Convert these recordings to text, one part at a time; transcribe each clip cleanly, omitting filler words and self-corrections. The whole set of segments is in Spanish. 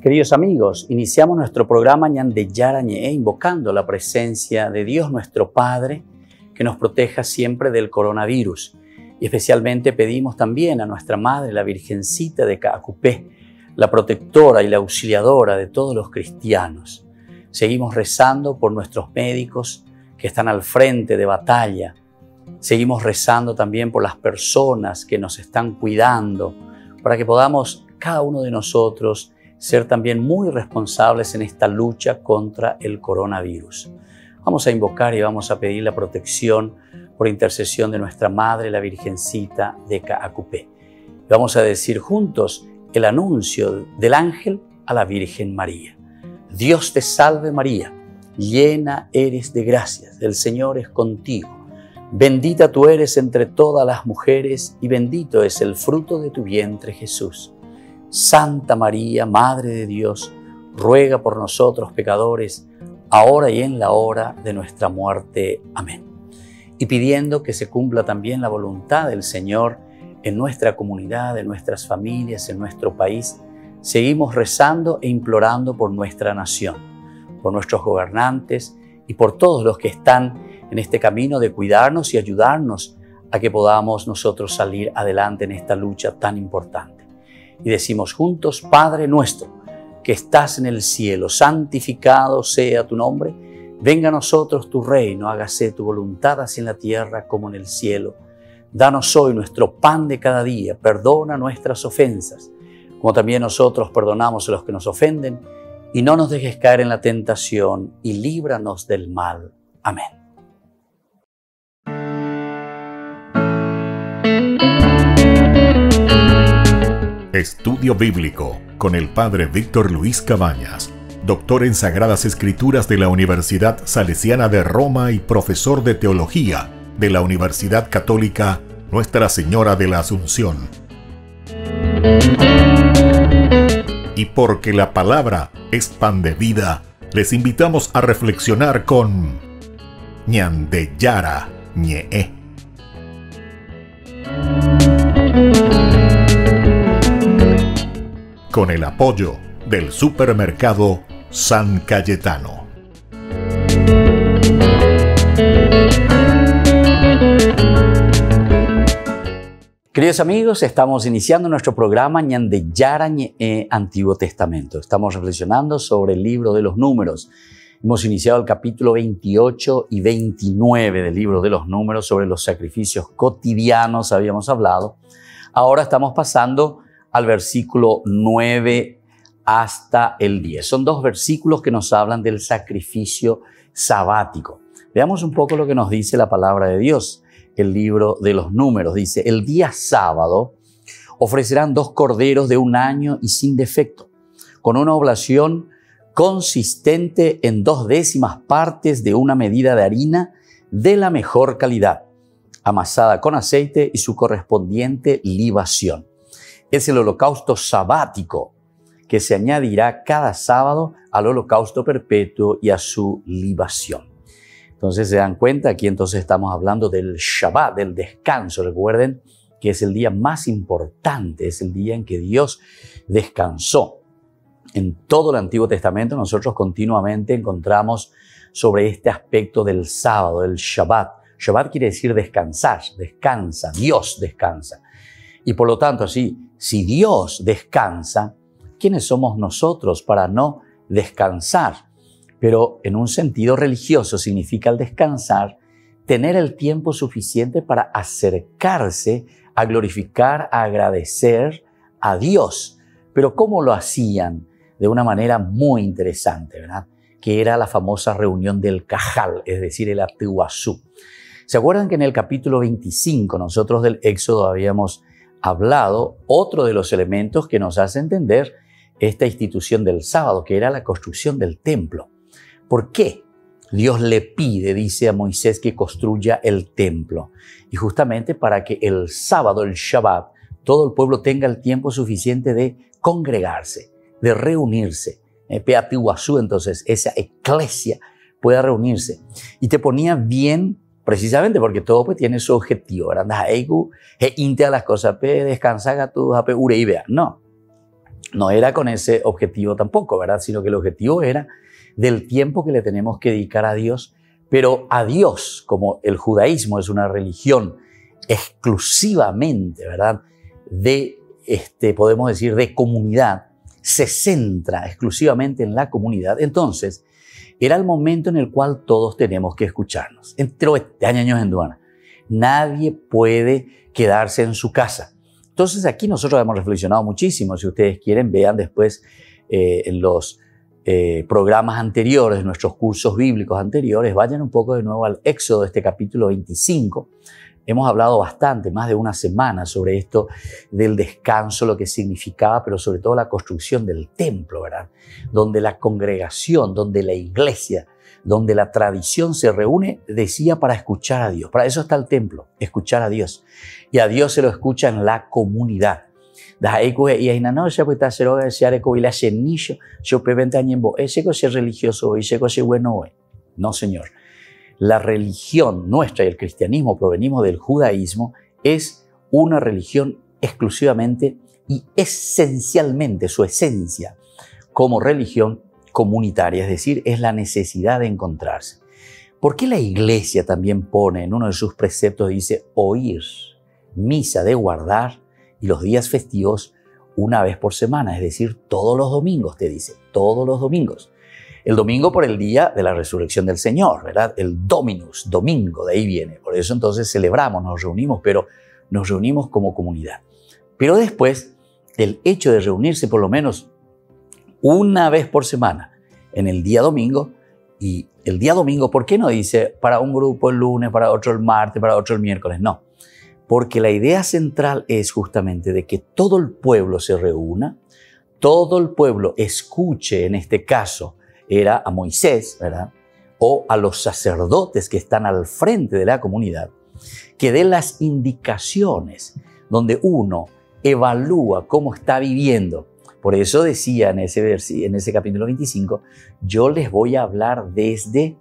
Queridos amigos, iniciamos nuestro programa Ñande Yarañe, invocando la presencia de Dios nuestro Padre, que nos proteja siempre del coronavirus. Y especialmente pedimos también a nuestra Madre, la Virgencita de Caacupé, la protectora y la auxiliadora de todos los cristianos. Seguimos rezando por nuestros médicos que están al frente de batalla. Seguimos rezando también por las personas que nos están cuidando, para que podamos, cada uno de nosotros, ser también muy responsables en esta lucha contra el coronavirus. Vamos a invocar y vamos a pedir la protección por intercesión de nuestra Madre, la Virgencita de Caacupé. Vamos a decir juntos el anuncio del ángel a la Virgen María. Dios te salve María, llena eres de gracias, el Señor es contigo. Bendita tú eres entre todas las mujeres y bendito es el fruto de tu vientre Jesús. Santa María, Madre de Dios, ruega por nosotros pecadores, ahora y en la hora de nuestra muerte. Amén. Y pidiendo que se cumpla también la voluntad del Señor en nuestra comunidad, en nuestras familias, en nuestro país, seguimos rezando e implorando por nuestra nación, por nuestros gobernantes y por todos los que están en este camino de cuidarnos y ayudarnos a que podamos nosotros salir adelante en esta lucha tan importante. Y decimos juntos: Padre nuestro, que estás en el cielo, santificado sea tu nombre. Venga a nosotros tu reino, hágase tu voluntad así en la tierra como en el cielo. Danos hoy nuestro pan de cada día, perdona nuestras ofensas, como también nosotros perdonamos a los que nos ofenden, y no nos dejes caer en la tentación, y líbranos del mal. Amén. Estudio Bíblico con el Padre Víctor Luis Cabañas, doctor en Sagradas Escrituras de la Universidad Salesiana de Roma y profesor de Teología de la Universidad Católica Nuestra Señora de la Asunción. Y porque la palabra es pan de vida, les invitamos a reflexionar con Ñande Yarañe. Con el apoyo del supermercado San Cayetano. Queridos amigos, estamos iniciando nuestro programa Ñande Yarañe, Antiguo Testamento. Estamos reflexionando sobre el libro de los Números. Hemos iniciado el capítulo 28 y 29 del libro de los Números sobre los sacrificios cotidianos, habíamos hablado. Ahora estamos pasando al versículo 9 hasta el 10. Son dos versículos que nos hablan del sacrificio sabático. Veamos un poco lo que nos dice la palabra de Dios. El libro de los Números dice: el día sábado ofrecerán 2 corderos de 1 año y sin defecto, con una oblación consistente en 2/10 partes de una medida de harina de la mejor calidad, amasada con aceite y su correspondiente libación. Es el holocausto sabático que se añadirá cada sábado al holocausto perpetuo y a su libación. Entonces se dan cuenta, aquí entonces estamos hablando del Shabbat, del descanso. Recuerden que es el día más importante, es el día en que Dios descansó. En todo el Antiguo Testamento nosotros continuamente encontramos sobre este aspecto del sábado, del Shabbat. Shabbat quiere decir descansar, descansa, Dios descansa. Y por lo tanto, si Dios descansa, ¿quiénes somos nosotros para no descansar? Pero en un sentido religioso significa el descansar, tener el tiempo suficiente para acercarse a glorificar, a agradecer a Dios. Pero ¿cómo lo hacían? De una manera muy interesante, ¿verdad? Que era la famosa reunión del Cajal, es decir, el Atuazú. ¿Se acuerdan que en el capítulo 25 nosotros del Éxodo habíamos hablado otro de los elementos que nos hace entender esta institución del sábado, que era la construcción del templo? ¿Por qué Dios le pide, dice a Moisés, que construya el templo? Y justamente para que el sábado, el Shabbat, todo el pueblo tenga el tiempo suficiente de congregarse, de reunirse. Peatihuazú, entonces, esa eclesia pueda reunirse. Y te ponía bien, precisamente porque todo pues tiene su objetivo. Las cosas, descansar a tu ureibea. No. no era con ese objetivo tampoco, ¿verdad? Sino que el objetivo era del tiempo que le tenemos que dedicar a Dios, pero a Dios, como el judaísmo es una religión exclusivamente, ¿verdad? Podemos decir, de comunidad, se centra exclusivamente en la comunidad. Entonces, era el momento en el cual todos tenemos que escucharnos. Entre años en Duana, nadie puede quedarse en su casa. Entonces, aquí nosotros hemos reflexionado muchísimo. Si ustedes quieren, vean después en los programas anteriores, nuestros cursos bíblicos anteriores, vayan un poco de nuevo al Éxodo, este capítulo 25. Hemos hablado bastante, más de una semana, sobre esto del descanso, lo que significaba, pero sobre todo la construcción del templo, ¿verdad? Donde la congregación, donde la iglesia, donde la tradición se reúne, decía, para escuchar a Dios. Para eso está el templo, escuchar a Dios. Y a Dios se lo escucha en la comunidad. No, señor. La religión nuestra y el cristianismo, provenimos del judaísmo, es una religión exclusivamente y esencialmente, su esencia como religión comunitaria, es decir, es la necesidad de encontrarse. ¿Por qué la iglesia también pone en uno de sus preceptos, dice, oír, misa de guardar y los días festivos una vez por semana? Es decir, todos los domingos, te dice, todos los domingos. El domingo por el día de la resurrección del Señor, ¿verdad? El Dominus, domingo, de ahí viene. Por eso entonces celebramos, nos reunimos, pero nos reunimos como comunidad. Pero después, el hecho de reunirse por lo menos una vez por semana en el día domingo, y el día domingo, ¿por qué no dice para un grupo el lunes, para otro el martes, para otro el miércoles? No, porque la idea central es justamente de que todo el pueblo se reúna, todo el pueblo escuche, en este caso, era a Moisés, ¿verdad? O a los sacerdotes que están al frente de la comunidad, que den las indicaciones donde uno evalúa cómo está viviendo. Por eso decía en ese capítulo 25, yo les voy a hablar desde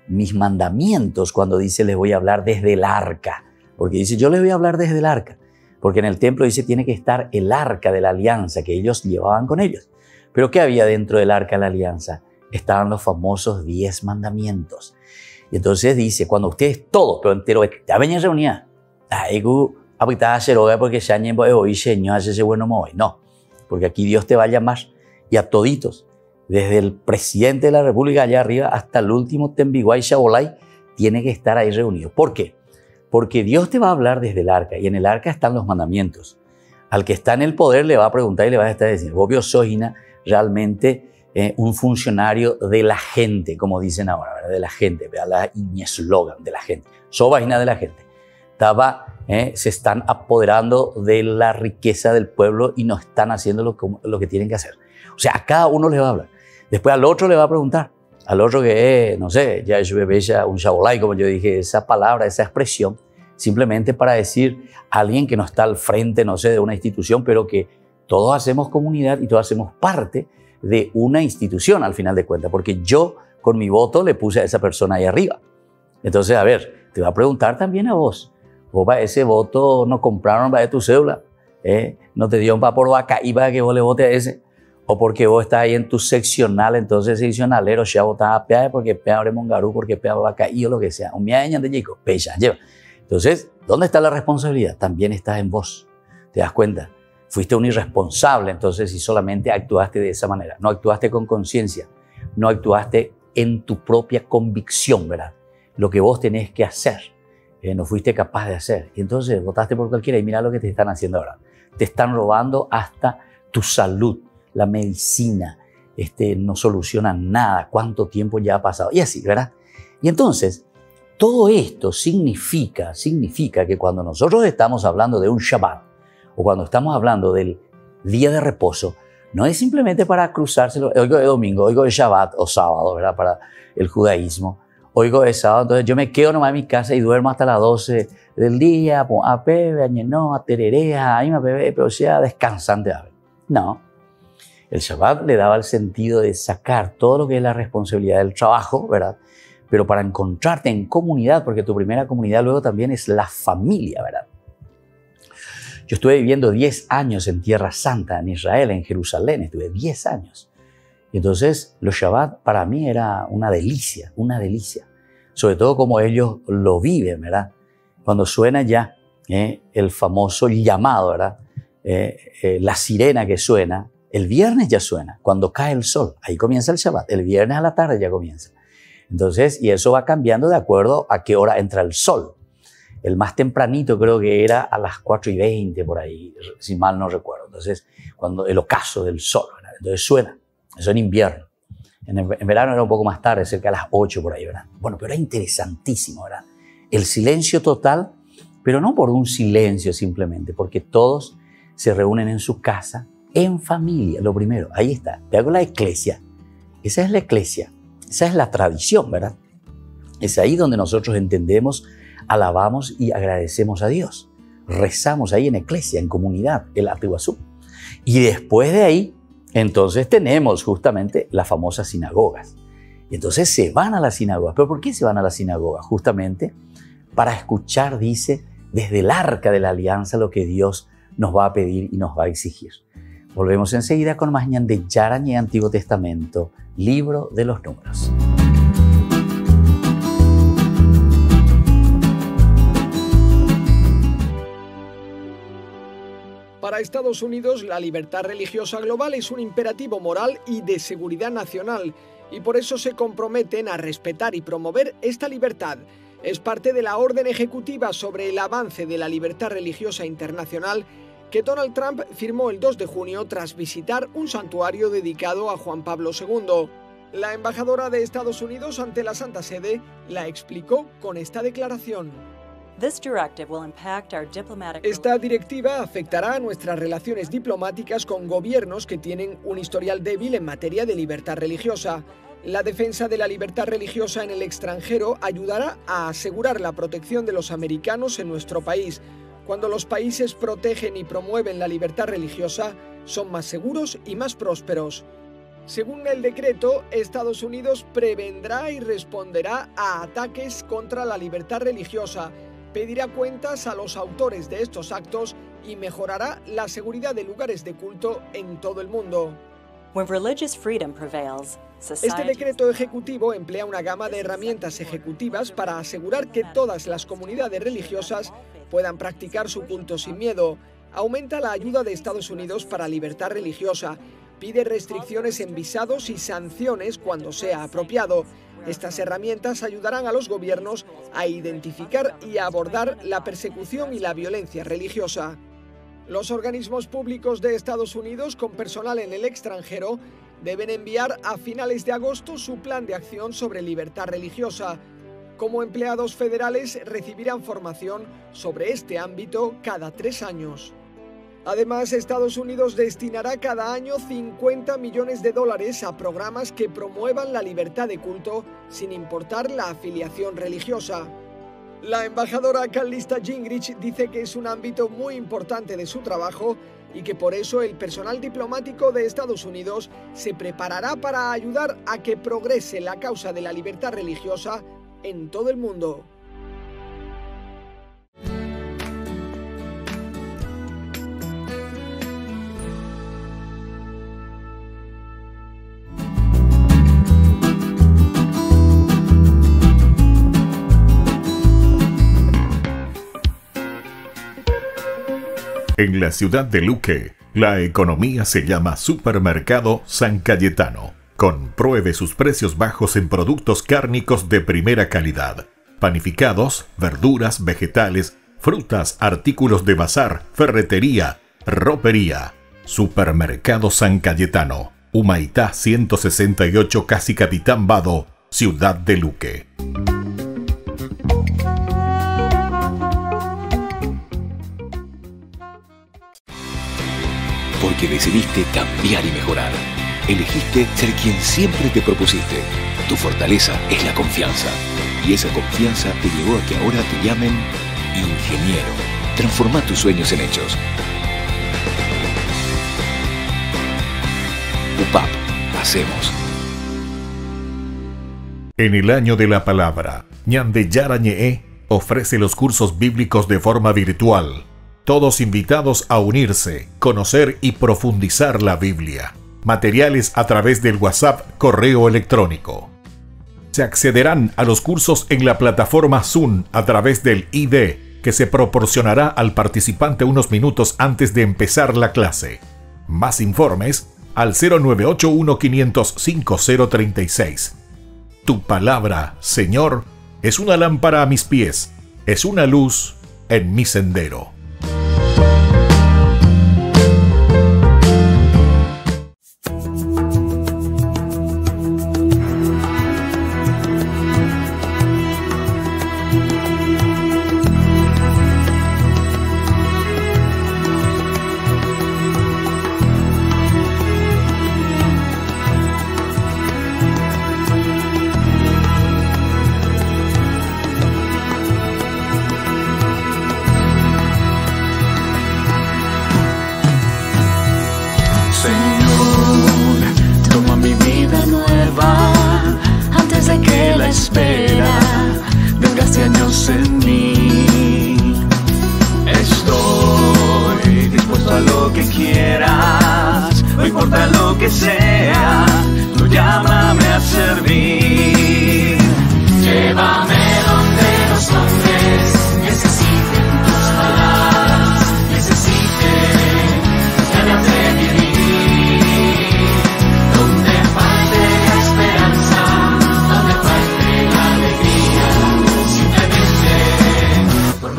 mis mandamientos, cuando dice les voy a hablar desde el arca. Porque dice yo les voy a hablar desde el arca. Porque en el templo dice tiene que estar el arca de la alianza que ellos llevaban con ellos. Pero ¿qué había dentro del arca de la alianza? Estaban los famosos 10 mandamientos. Y entonces dice, cuando ustedes todos, pero entero, ya vengan reunidas, porque se han hoy, Señor, ese bueno hoy. No, porque aquí Dios te va a llamar y a toditos, desde el presidente de la República allá arriba hasta el último Tembiguay Shabolay, tiene que estar ahí reunido. ¿Por qué? Porque Dios te va a hablar desde el arca y en el arca están los mandamientos. Al que está en el poder le va a preguntar y le va a estar diciendo, obvio, soy realmente un funcionario de la gente, como dicen ahora, ¿verdad? De la gente, ¿verdad? Mi eslogan, de la gente. Soy vagina de la gente. Se están apoderando de la riqueza del pueblo y no están haciendo lo que tienen que hacer. O sea, a cada uno le va a hablar. Después al otro le va a preguntar. Al otro que no sé, ya es un shabolai, como yo dije, esa palabra, esa expresión, simplemente para decir a alguien que no está al frente, no sé, de una institución, pero que todos hacemos comunidad y todos hacemos parte de una institución al final de cuentas, porque yo con mi voto le puse a esa persona ahí arriba. Entonces, a ver, te va a preguntar también a vos. Vos para ese voto no compraron para tu cédula, no te dieron para por vaca y para que vos le votes a ese, o porque vos estás ahí en tu seccional, entonces seccionalero ya votaba a porque pea Mongarú, porque pea vaca y o lo que sea. Un miaña de chico, pecha, lleva. Entonces, ¿dónde está la responsabilidad? También está en vos. ¿Te das cuenta? Fuiste un irresponsable, entonces, si solamente actuaste de esa manera. No actuaste con conciencia, no actuaste en tu propia convicción, ¿verdad? Lo que vos tenés que hacer, no fuiste capaz de hacer. Y entonces votaste por cualquiera y mira lo que te están haciendo ahora. Te están robando hasta tu salud, la medicina, no soluciona nada. ¿Cuánto tiempo ya ha pasado? Y así, ¿verdad? Y entonces, todo esto significa que cuando nosotros estamos hablando de un Shabbat, o cuando estamos hablando del día de reposo, no es simplemente para cruzárselo, oigo de domingo, oigo de Shabbat o sábado, ¿verdad? Para el judaísmo, oigo de sábado, entonces yo me quedo nomás en mi casa y duermo hasta las 12 del día, a pebe, a ñenó, a tererea, a bebé, pero sea descansante. No, el Shabbat le daba el sentido de sacar todo lo que es la responsabilidad del trabajo, ¿verdad? Pero para encontrarte en comunidad, porque tu primera comunidad luego también es la familia, ¿verdad? Yo estuve viviendo 10 años en Tierra Santa, en Israel, en Jerusalén, estuve 10 años. Y entonces los Shabbat para mí era una delicia, sobre todo como ellos lo viven, ¿verdad? Cuando suena ya el famoso llamado, ¿verdad? La sirena que suena, el viernes ya suena, cuando cae el sol, ahí comienza el Shabbat, el viernes a la tarde ya comienza. Entonces, y eso va cambiando de acuerdo a qué hora entra el sol. El más tempranito creo que era a las 4:20 por ahí, si mal no recuerdo. Entonces, cuando el ocaso del sol, ¿verdad? Entonces suena, eso en invierno. En verano era un poco más tarde, cerca de las 8 por ahí, ¿verdad? Bueno, pero era interesantísimo, ¿verdad? El silencio total, pero no por un silencio simplemente, porque todos se reúnen en su casa, en familia, lo primero. Ahí está, te hago la iglesia. Esa es la iglesia, esa es la tradición, ¿verdad? Es ahí donde nosotros entendemos, alabamos y agradecemos a Dios. Rezamos ahí en iglesia, en comunidad, el Atuazú. Y después de ahí, entonces tenemos justamente las famosas sinagogas. Y entonces se van a las sinagogas. ¿Pero por qué se van a las sinagogas? Justamente para escuchar, dice, desde el arca de la alianza lo que Dios nos va a pedir y nos va a exigir. Volvemos enseguida con más Ñan de Yarañé, Antiguo Testamento, Libro de los Números. Para Estados Unidos, la libertad religiosa global es un imperativo moral y de seguridad nacional, y por eso se comprometen a respetar y promover esta libertad. Es parte de la orden ejecutiva sobre el avance de la libertad religiosa internacional que Donald Trump firmó el 2 de junio tras visitar un santuario dedicado a Juan Pablo II. La embajadora de Estados Unidos ante la Santa Sede la explicó con esta declaración. Esta directiva afectará a nuestras relaciones diplomáticas con gobiernos que tienen un historial débil en materia de libertad religiosa. La defensa de la libertad religiosa en el extranjero ayudará a asegurar la protección de los americanos en nuestro país. Cuando los países protegen y promueven la libertad religiosa, son más seguros y más prósperos. Según el decreto, Estados Unidos prevendrá y responderá a ataques contra la libertad religiosa, pedirá cuentas a los autores de estos actos y mejorará la seguridad de lugares de culto en todo el mundo. Este decreto ejecutivo emplea una gama de herramientas ejecutivas para asegurar que todas las comunidades religiosas puedan practicar su culto sin miedo. Aumenta la ayuda de Estados Unidos para libertad religiosa, pide restricciones en visados y sanciones cuando sea apropiado. Estas herramientas ayudarán a los gobiernos a identificar y a abordar la persecución y la violencia religiosa. Los organismos públicos de Estados Unidos con personal en el extranjero deben enviar a finales de agosto su plan de acción sobre libertad religiosa. Como empleados federales recibirán formación sobre este ámbito cada 3 años. Además, Estados Unidos destinará cada año $50 millones a programas que promuevan la libertad de culto sin importar la afiliación religiosa. La embajadora Callista Gingrich dice que es un ámbito muy importante de su trabajo y que por eso el personal diplomático de Estados Unidos se preparará para ayudar a que progrese la causa de la libertad religiosa en todo el mundo. En la ciudad de Luque, la economía se llama Supermercado San Cayetano. Compruebe sus precios bajos en productos cárnicos de primera calidad. Panificados, verduras, vegetales, frutas, artículos de bazar, ferretería, ropería. Supermercado San Cayetano, Humaitá 168, Casi Capitán Vado, ciudad de Luque. Porque decidiste cambiar y mejorar. Elegiste ser quien siempre te propusiste. Tu fortaleza es la confianza. Y esa confianza te llevó a que ahora te llamen ingeniero. Transforma tus sueños en hechos. UPAP. Hacemos. En el año de la palabra, Ñan de Yarañé ofrece los cursos bíblicos de forma virtual. Todos invitados a unirse, conocer y profundizar la Biblia. Materiales a través del WhatsApp, correo electrónico. Se accederán a los cursos en la plataforma Zoom a través del ID que se proporcionará al participante unos minutos antes de empezar la clase. Más informes al 0981-500-5036. Tu palabra, Señor, es una lámpara a mis pies, es una luz en mi sendero.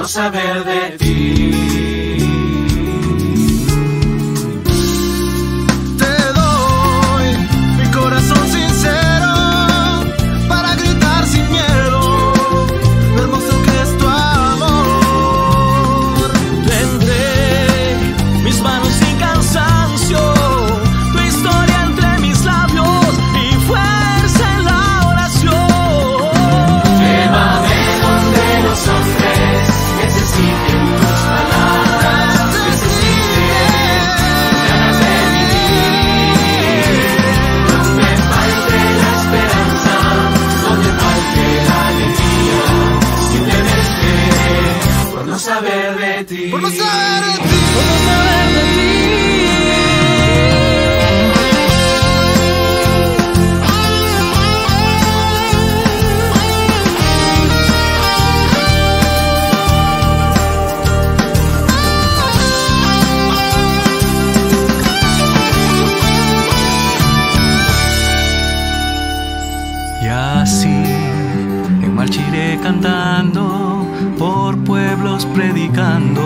Saber de ti. Te doy mi corazón sincero para gritar sin miedo lo hermoso que es tu amor. Tendré mis manos sin cansancio, tu historia entre mis labios y fuerza en la oración. Llévame donde los hombres necesiten tus palabras, necesiten ganas de vivir. Donde falte la esperanza, donde falte la alegría, simplemente por no saber de ti. Por no saber de ti. Por no saber de ti. Iré cantando por pueblos predicando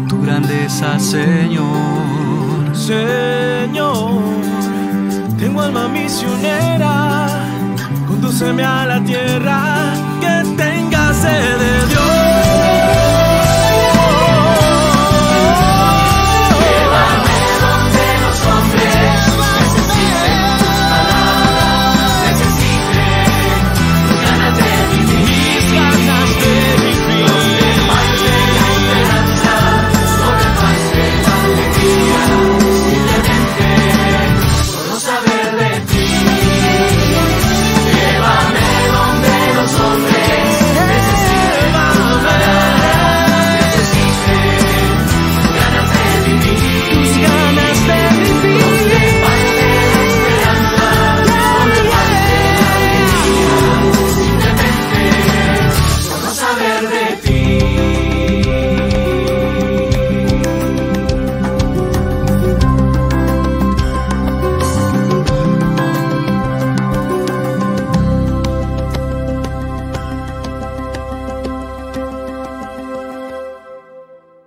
tu grandeza, Señor. Señor, tengo alma misionera, condúceme a la tierra que tenga sed de Dios.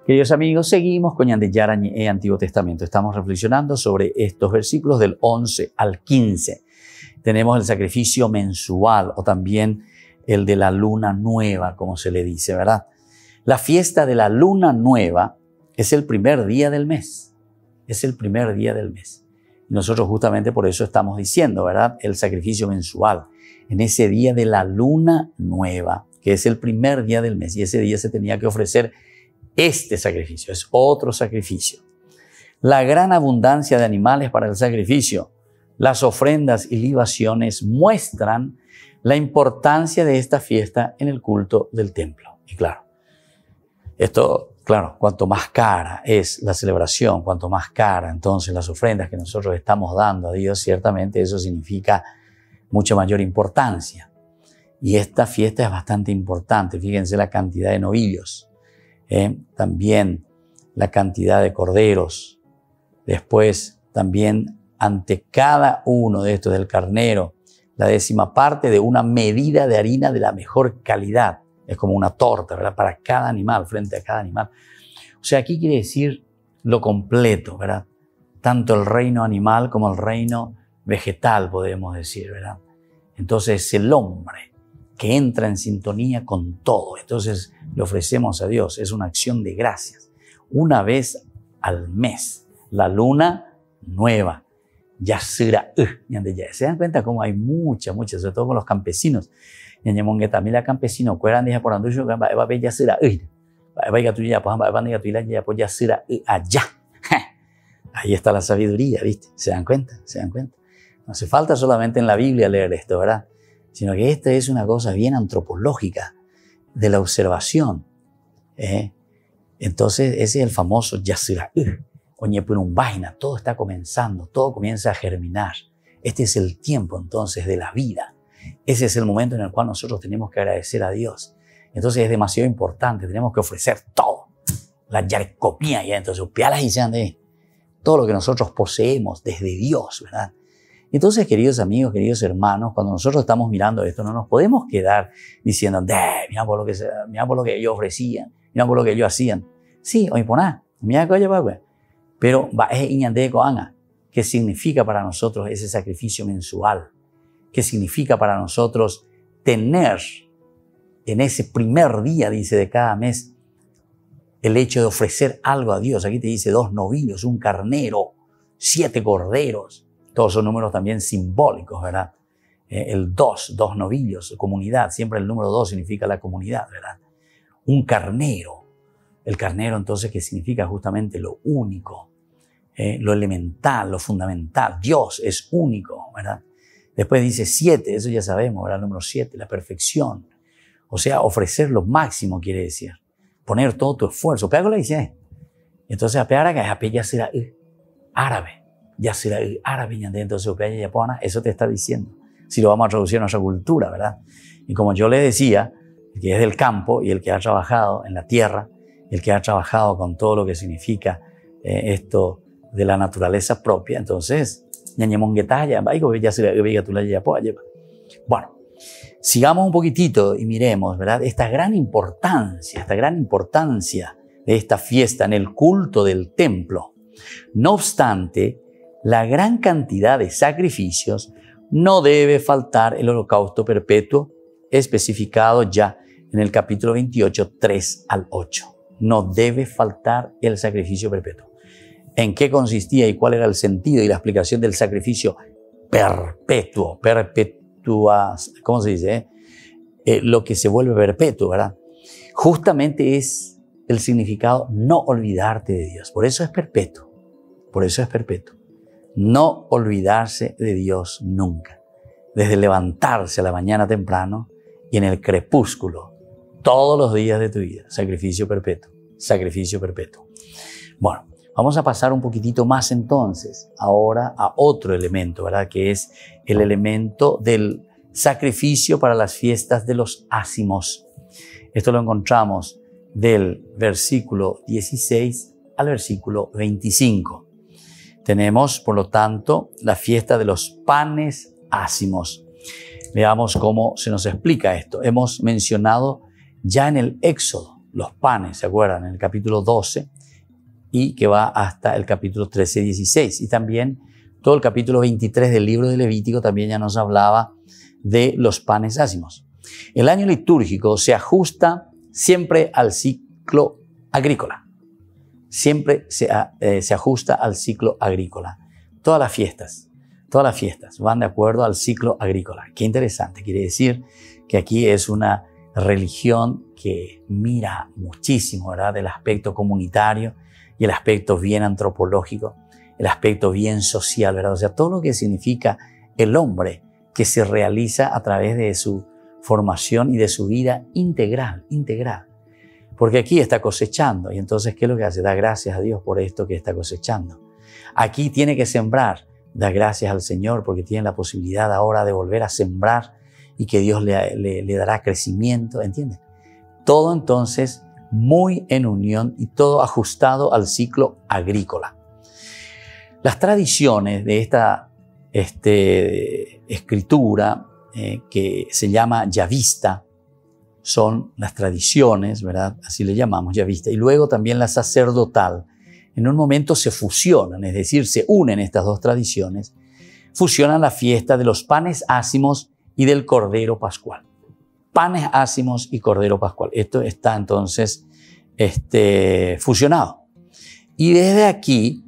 Queridos amigos, seguimos con Ñandeyara Ñe Antiguo Testamento. Estamos reflexionando sobre estos versículos del 11 al 15. Tenemos el sacrificio mensual o también el de la luna nueva, como se le dice, ¿verdad? La fiesta de la luna nueva es el primer día del mes. Es el primer día del mes. Y nosotros justamente por eso estamos diciendo, ¿verdad? El sacrificio mensual. En ese día de la luna nueva, que es el primer día del mes. Y ese día se tenía que ofrecer este sacrificio, es otro sacrificio. La gran abundancia de animales para el sacrificio, las ofrendas y libaciones muestran la importancia de esta fiesta en el culto del templo. Y claro, esto Claro, cuanto más cara es la celebración, cuanto más cara entonces las ofrendas que nosotros estamos dando a Dios, ciertamente eso significa mucha mayor importancia. Y esta fiesta es bastante importante. Fíjense la cantidad de novillos, también la cantidad de corderos. Después también ante cada uno de estos del carnero, la 10ª parte de una medida de harina de la mejor calidad. Es como una torta, ¿verdad? Para cada animal, frente a cada animal. O sea, aquí quiere decir lo completo, ¿verdad? Tanto el reino animal como el reino vegetal, podemos decir, ¿verdad? Entonces, es el hombre que entra en sintonía con todo. Entonces, le ofrecemos a Dios. Es una acción de gracias. Una vez al mes, la luna nueva. Yasira, ¿se dan cuenta cómo hay muchas, sobre todo con los campesinos? Ñañemongue también la campesino, cueran deja por anduyo, va a ver Yasira, allá. Ahí está la sabiduría, ¿viste? ¿Se dan cuenta? No hace falta solamente en la Biblia leer esto, ¿verdad? Sino que esta es una cosa bien antropológica de la observación. Entonces, ese es el famoso Yasira. Vaina, todo está comenzando, todo comienza a germinar. Este es el tiempo entonces de la vida. Ese es el momento en el cual nosotros tenemos que agradecer a Dios. Entonces es demasiado importante, tenemos que ofrecer todo. La yarcopía, ya entonces, todo lo que nosotros poseemos desde Dios, ¿verdad? Entonces, queridos amigos, queridos hermanos, cuando nosotros estamos mirando esto, no nos podemos quedar diciendo, mira por lo que ellos ofrecían, mira por lo que ellos hacían. Sí, oye, poná, mira que oye, pero ¿qué significa para nosotros ese sacrificio mensual? ¿Qué significa para nosotros tener en ese primer día, dice, de cada mes, el hecho de ofrecer algo a Dios? Aquí te dice 2 novillos, 1 carnero, 7 corderos. Todos son números también simbólicos, ¿verdad? El 2 novillos, comunidad. Siempre el número 2 significa la comunidad, ¿verdad? 1 carnero. El carnero entonces que significa justamente lo único, lo elemental, lo fundamental. Dios es único, ¿verdad? Después dice 7, eso ya sabemos, ¿verdad? El número 7, la perfección. O sea, ofrecer lo máximo quiere decir. Poner todo tu esfuerzo. Pero la dice, entonces, ya será árabe. Ya será árabe. Entonces, eso te está diciendo. Si lo vamos a traducir a nuestra cultura, ¿verdad? Y como yo le decía, el que es del campo y el que ha trabajado en la tierra, el que ha trabajado con todo lo que significa esto de la naturaleza propia, entonces, bueno, sigamos un poquitito y miremos, ¿verdad? Esta gran importancia de esta fiesta en el culto del templo. No obstante, la gran cantidad de sacrificios, no debe faltar el holocausto perpetuo especificado ya en el capítulo 28, 3 al 8. No debe faltar el sacrificio perpetuo. ¿En qué consistía y cuál era el sentido y la explicación del sacrificio perpetuo? ¿Cómo se dice? Lo que se vuelve perpetuo, ¿verdad? Justamente es el significado no olvidarte de Dios. Por eso es perpetuo. No olvidarse de Dios nunca. Desde levantarse a la mañana temprano y en el crepúsculo, todos los días de tu vida. Sacrificio perpetuo. Bueno, vamos a pasar un poquitito más entonces ahora a otro elemento, ¿verdad? Que es el elemento del sacrificio para las fiestas de los ácimos. Esto lo encontramos del versículo 16 al versículo 25. Tenemos, por lo tanto, la fiesta de los panes ácimos. Veamos cómo se nos explica esto. Hemos mencionado ya en el Éxodo los panes, ¿se acuerdan? En el capítulo 12 y que va hasta el capítulo 13-16. Y también todo el capítulo 23 del libro de Levítico también ya nos hablaba de los panes ácimos. El año litúrgico se ajusta siempre al ciclo agrícola. Siempre se ajusta al ciclo agrícola. Todas las fiestas van de acuerdo al ciclo agrícola. Qué interesante. Quiere decir que aquí es una religión que mira muchísimo, ¿verdad?, del aspecto comunitario y el aspecto bien antropológico, el aspecto bien social, ¿verdad? O sea, todo lo que significa el hombre que se realiza a través de su formación y de su vida integral. Porque aquí está cosechando. Y entonces, ¿qué es lo que hace? Da gracias a Dios por esto que está cosechando. Aquí tiene que sembrar. Da gracias al Señor porque tiene la posibilidad ahora de volver a sembrar y que Dios le dará crecimiento. ¿Entiendes? Todo entonces muy en unión y todo ajustado al ciclo agrícola. Las tradiciones de esta escritura que se llama yavista son las tradiciones, ¿verdad? Así le llamamos yavista. Y luego también la sacerdotal. En un momento se fusionan, es decir, se unen estas dos tradiciones, fusionan la fiesta de los panes ácimos y del Cordero Pascual. Panes ácimos y Cordero Pascual. Esto está entonces fusionado. Y desde aquí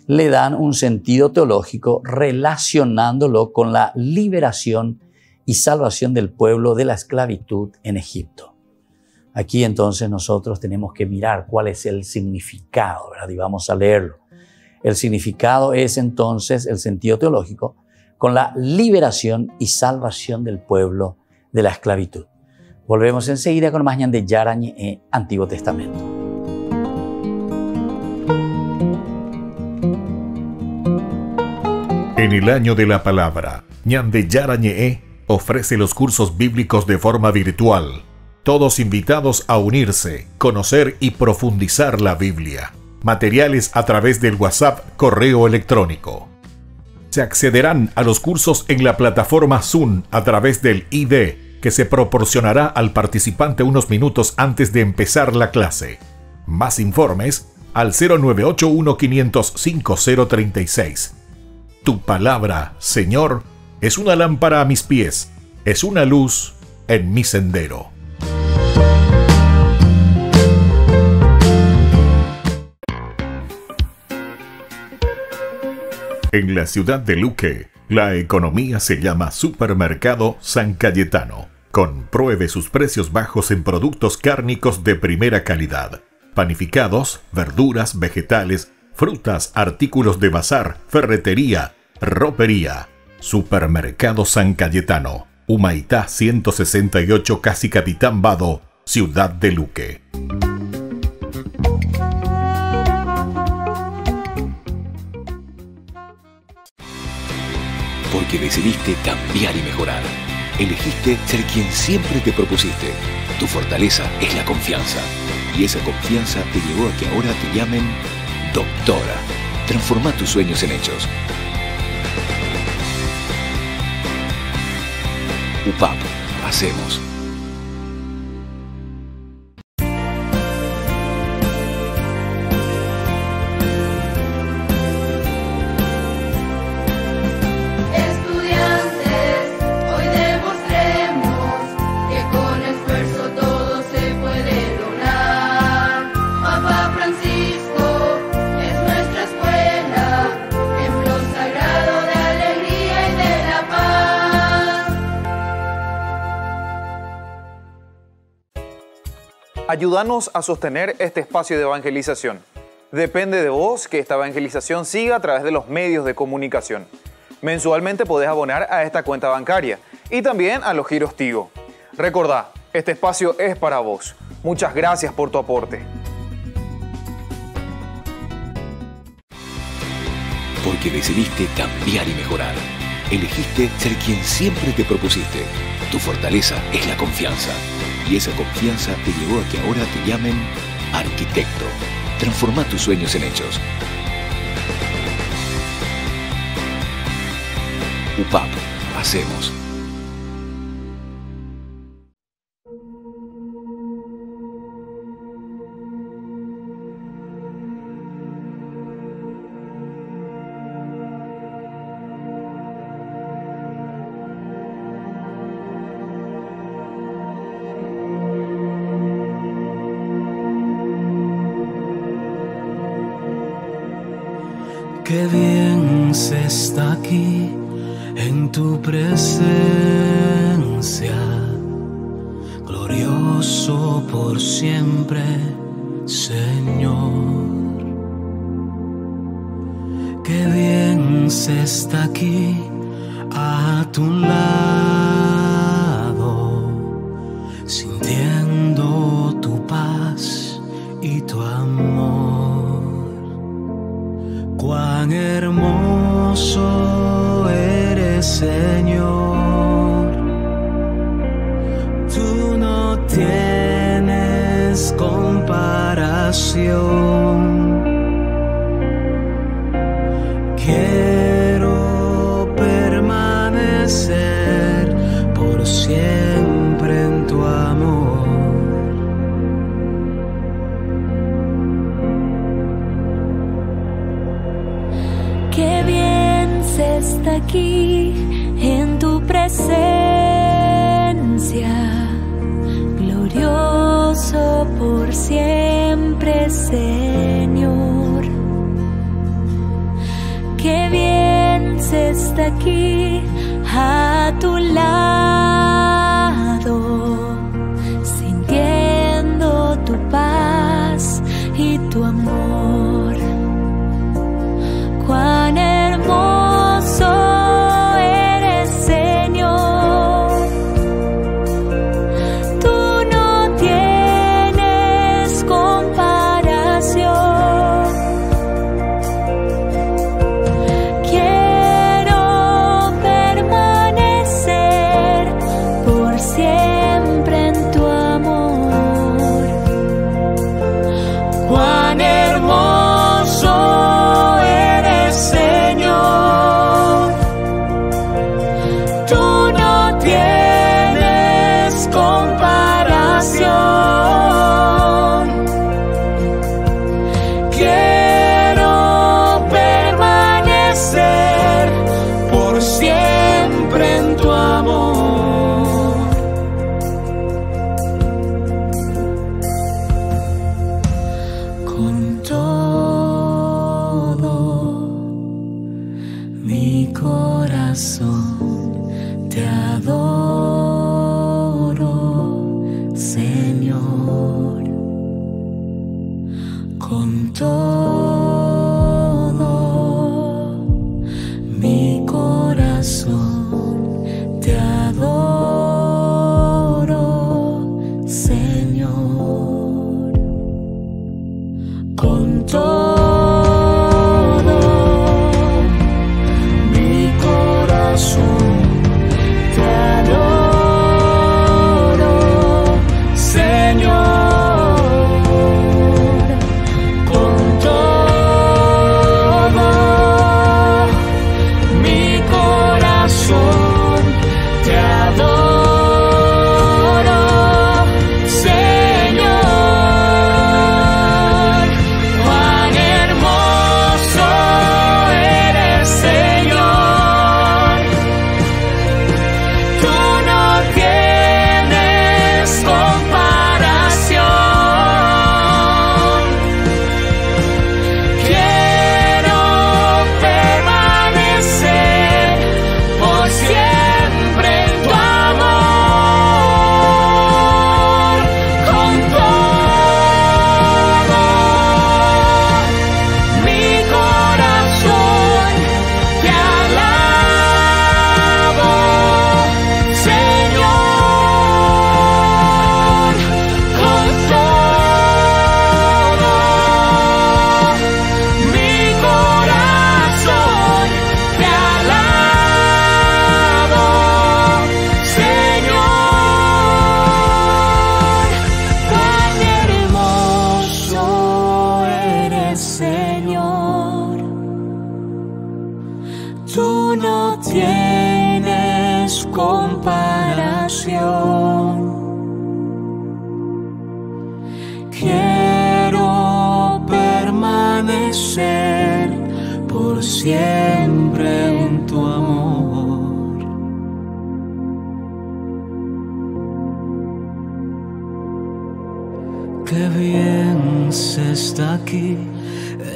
le dan un sentido teológico relacionándolo con la liberación y salvación del pueblo de la esclavitud en Egipto. Aquí entonces nosotros tenemos que mirar cuál es el significado, ¿verdad? Y vamos a leerlo. El significado es entonces el sentido teológico con la liberación y salvación del pueblo de la esclavitud. Volvemos enseguida con más ñande Yarañe Antiguo Testamento. En el año de la palabra, ñande Yarañe ofrece los cursos bíblicos de forma virtual. Todos invitados a unirse, conocer y profundizar la Biblia. Materiales a través del WhatsApp, correo electrónico. Se accederán a los cursos en la plataforma Zoom a través del ID que se proporcionará al participante unos minutos antes de empezar la clase. Más informes al 0981-500-5036. Tu palabra, Señor, es una lámpara a mis pies, es una luz en mi sendero. En la ciudad de Luque, la economía se llama Supermercado San Cayetano. Compruebe sus precios bajos en productos cárnicos de primera calidad. Panificados, verduras, vegetales, frutas, artículos de bazar, ferretería, ropería. Supermercado San Cayetano, Humaitá 168, Casi Capitán Vado, ciudad de Luque. Porque decidiste cambiar y mejorar. Elegiste ser quien siempre te propusiste. Tu fortaleza es la confianza. Y esa confianza te llevó a que ahora te llamen doctora. Transforma tus sueños en hechos. UPAP. Hacemos. Ayúdanos a sostener este espacio de evangelización. Depende de vos que esta evangelización siga a través de los medios de comunicación. Mensualmente podés abonar a esta cuenta bancaria y también a los giros Tigo. Recordá, este espacio es para vos. Muchas gracias por tu aporte. Porque decidiste cambiar y mejorar. Elegiste ser quien siempre te propusiste. Tu fortaleza es la confianza. Y esa confianza te llevó a que ahora te llamen arquitecto. Transforma tus sueños en hechos. UPAP. Hacemos. Qué bien se está aquí en tu presencia, glorioso por siempre, Señor. Qué bien se está aquí a tu lado, sintiendo tu paz Cuán hermoso eres, Señor. Tú no tienes comparación. Quiero permanecer por siempre en tu amor. Qué bien se está aquí en tu presencia, glorioso por siempre, Señor. Qué bien se está aquí a tu lado, sintiendo tu paz y tu amor. Cuán hermoso eres, Señor. Tú no tienes comparación. Quiero permanecer por siempre en tu amor. Cuán hermoso Señor, tú no tienes comparación. Quiero permanecer por siempre en tu amor. Con mi corazón te adoro, Señor. Con todo mi corazón te adoro, Señor. Con todo te adoro, Señor. Con todo mi corazón te adoro, Señor. Cuán hermoso eres, Señor. Tú no tienes comparación. Quiero permanecer por siempre en tu amor. Qué bien se está aquí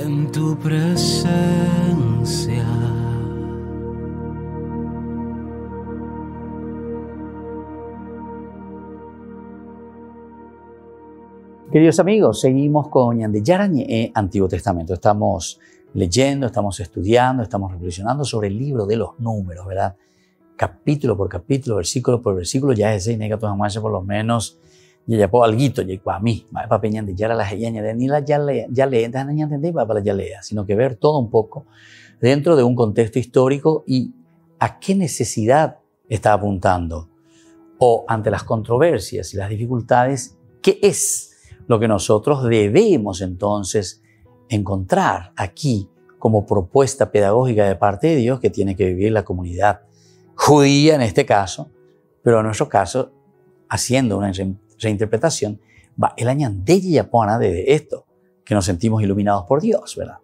en tu presencia. Queridos amigos, seguimos con Ñande Yarañe, Antiguo Testamento. Estamos leyendo, estamos estudiando, estamos reflexionando sobre el libro de los números, ¿verdad? Capítulo por capítulo, versículo por versículo, ya es negatos más por lo menos y ya puedo alguito y a mí para peñan de ya la ni la ya le para ya lea, sino que ver todo un poco dentro de un contexto histórico y a qué necesidad está apuntando, o ante las controversias y las dificultades, qué es lo que nosotros debemos entonces encontrar aquí como propuesta pedagógica de parte de Dios que tiene que vivir la comunidad judía en este caso, pero en nuestro caso, haciendo una reinterpretación, va el añandelle y yapona de esto, que nos sentimos iluminados por Dios, ¿verdad?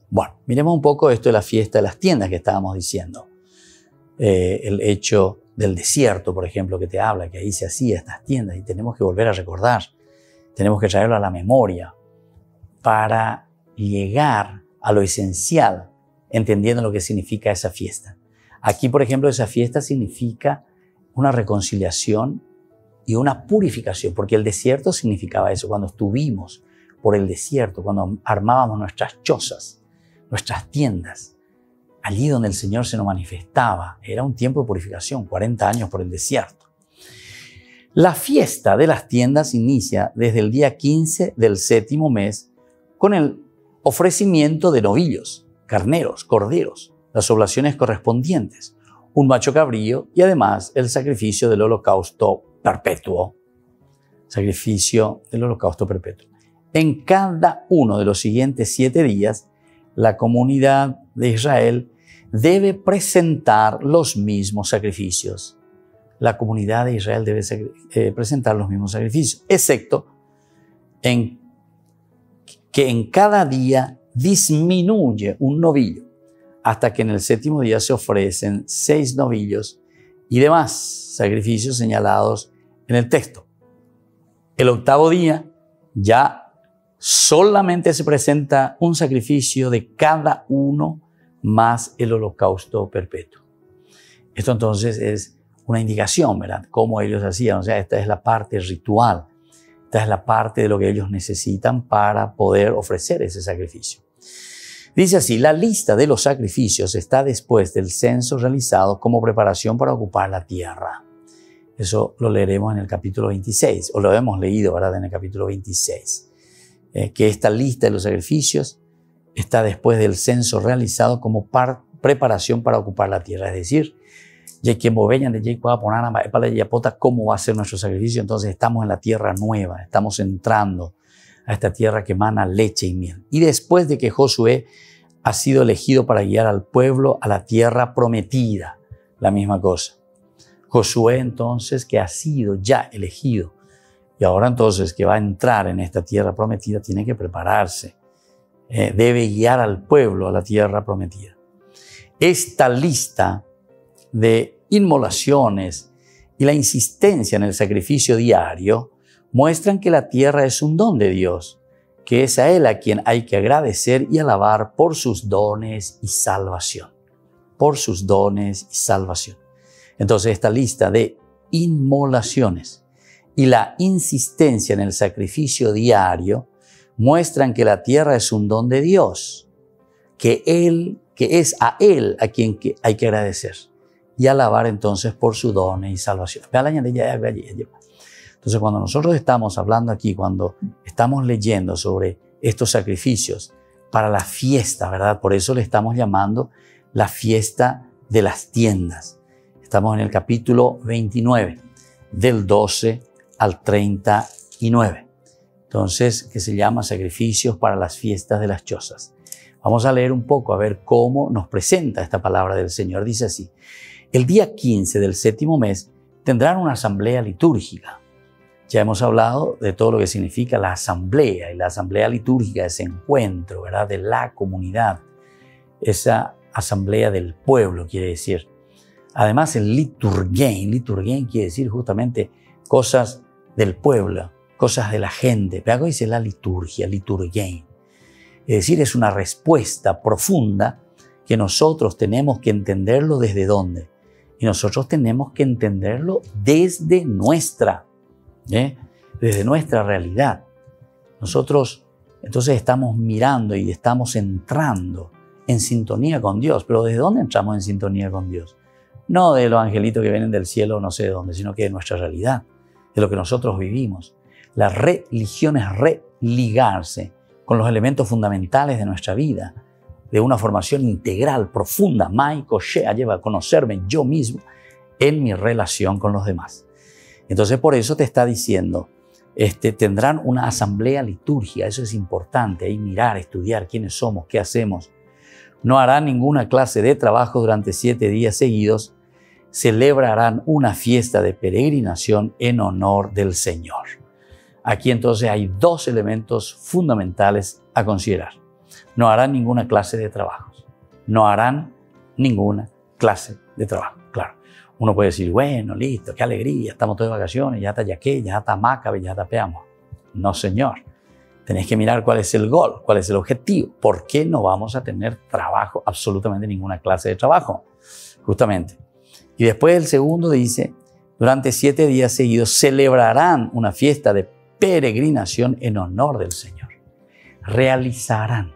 Bueno, miremos un poco esto de la fiesta de las tiendas que estábamos diciendo. El hecho del desierto, por ejemplo, que te habla, que ahí se hacía estas tiendas y tenemos que volver a recordar, tenemos que traerlo a la memoria para llegar a lo esencial, entendiendo lo que significa esa fiesta. Aquí, por ejemplo, esa fiesta significa una reconciliación y una purificación, porque el desierto significaba eso. Cuando estuvimos por el desierto, cuando armábamos nuestras chozas, nuestras tiendas, allí donde el Señor se nos manifestaba, era un tiempo de purificación, 40 años por el desierto. La fiesta de las tiendas inicia desde el día 15 del 7º mes con el ofrecimiento de novillos, carneros, corderos, las oblaciones correspondientes, un macho cabrío y además el sacrificio del holocausto perpetuo. Sacrificio del holocausto perpetuo. En cada uno de los siguientes 7 días, la comunidad de Israel debe presentar los mismos sacrificios. La comunidad de Israel debe presentar los mismos sacrificios, excepto que en cada día disminuye un novillo, hasta que en el 7º día se ofrecen 6 novillos y demás sacrificios señalados en el texto. El 8º día ya solamente se presenta un sacrificio de cada uno más el holocausto perpetuo. Esto entonces es una indicación, ¿verdad? Cómo ellos hacían. O sea, esta es la parte ritual. Esta es la parte de lo que ellos necesitan para poder ofrecer ese sacrificio. Dice así, la lista de los sacrificios está después del censo realizado como preparación para ocupar la tierra. Eso lo leeremos en el capítulo 26, o lo hemos leído, ¿verdad? En el capítulo 26. Que esta lista de los sacrificios está después del censo realizado como preparación para ocupar la tierra. Es decir, cómo va a ser nuestro sacrificio. Entonces estamos en la tierra nueva, estamos entrando a esta tierra que emana leche y miel. Y después de que Josué ha sido elegido para guiar al pueblo a la tierra prometida, la misma cosa. Josué entonces, que ha sido ya elegido y ahora entonces que va a entrar en esta tierra prometida, tiene que prepararse. Debe guiar al pueblo a la tierra prometida. Esta lista de inmolaciones y la insistencia en el sacrificio diario muestran que la tierra es un don de Dios, que es a Él a quien hay que agradecer y alabar por sus dones y salvación. Por sus dones y salvación. Entonces esta lista de inmolaciones y la insistencia en el sacrificio diario muestran que la tierra es un don de Dios, que es a Él a quien hay que agradecer y alabar entonces por su dones y salvación. Entonces cuando nosotros estamos hablando aquí, cuando estamos leyendo sobre estos sacrificios para la fiesta, ¿verdad? Por eso le estamos llamando la fiesta de las tiendas. Estamos en el capítulo 29, del 12 al 39. Entonces, que se llama sacrificios para las fiestas de las chozas. Vamos a leer un poco a ver cómo nos presenta esta palabra del Señor. Dice así, el día 15 del 7º mes tendrán una asamblea litúrgica. Ya hemos hablado de todo lo que significa la asamblea, y la asamblea litúrgica, ese encuentro, ¿verdad?, de la comunidad, esa asamblea del pueblo, quiere decir. Además, el liturgein quiere decir justamente cosas del pueblo, cosas de la gente. Pero dice la liturgia, liturgein. Es decir, es una respuesta profunda que nosotros tenemos que entenderlo desde dónde. Y nosotros tenemos que entenderlo desde nuestra realidad. Nosotros entonces estamos mirando y estamos entrando en sintonía con Dios. Pero ¿desde dónde entramos en sintonía con Dios? No de los angelitos que vienen del cielo, no sé de dónde, sino que de nuestra realidad. de lo que nosotros vivimos. La religión es religarse con los elementos fundamentales de nuestra vida, de una formación integral, profunda, mai koshe, lleva a conocerme yo mismo en mi relación con los demás. Entonces, por eso te está diciendo, tendrán una asamblea litúrgica, eso es importante, ahí mirar, estudiar quiénes somos, qué hacemos. No harán ninguna clase de trabajo durante 7 días seguidos, celebrarán una fiesta de peregrinación en honor del Señor. Aquí entonces hay 2 elementos fundamentales a considerar. No harán ninguna clase de trabajos. No harán ninguna clase de trabajo. Claro, uno puede decir, bueno, listo, qué alegría, estamos todos de vacaciones, ya está yaqué, ya está macabe, ya está peamos. No, señor. Tenés que mirar cuál es el gol, cuál es el objetivo. ¿Por qué no vamos a tener trabajo, absolutamente ninguna clase de trabajo? Justamente. Y después el segundo dice, durante 7 días seguidos celebrarán una fiesta de peregrinación en honor del Señor. Realizarán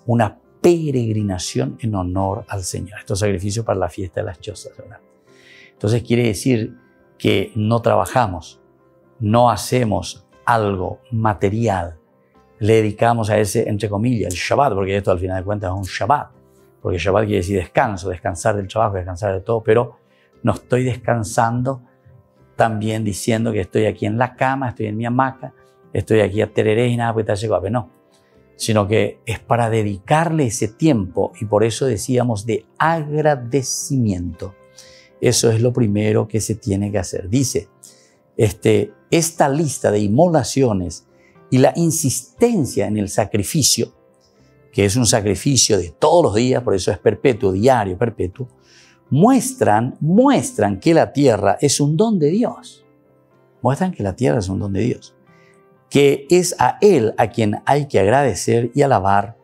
una peregrinación en honor al Señor. Esto es sacrificio para la fiesta de las chozas, ¿verdad? Entonces quiere decir que no trabajamos, no hacemos algo material, le dedicamos a ese, entre comillas, el Shabbat, porque esto al final de cuentas es un Shabbat, porque Shabbat quiere decir descanso, descansar del trabajo, descansar de todo, pero no estoy descansando también diciendo que estoy aquí en la cama, estoy en mi hamaca, estoy aquí a tereré y nada, pues está llegado, no, sino que es para dedicarle ese tiempo y por eso decíamos de agradecimiento. Eso es lo primero que se tiene que hacer. Dice, esta lista de inmolaciones y la insistencia en el sacrificio, que es un sacrificio de todos los días, por eso es perpetuo, diario, perpetuo, muestran que la tierra es un don de Dios. Muestran que la tierra es un don de Dios. Que es a Él a quien hay que agradecer y alabar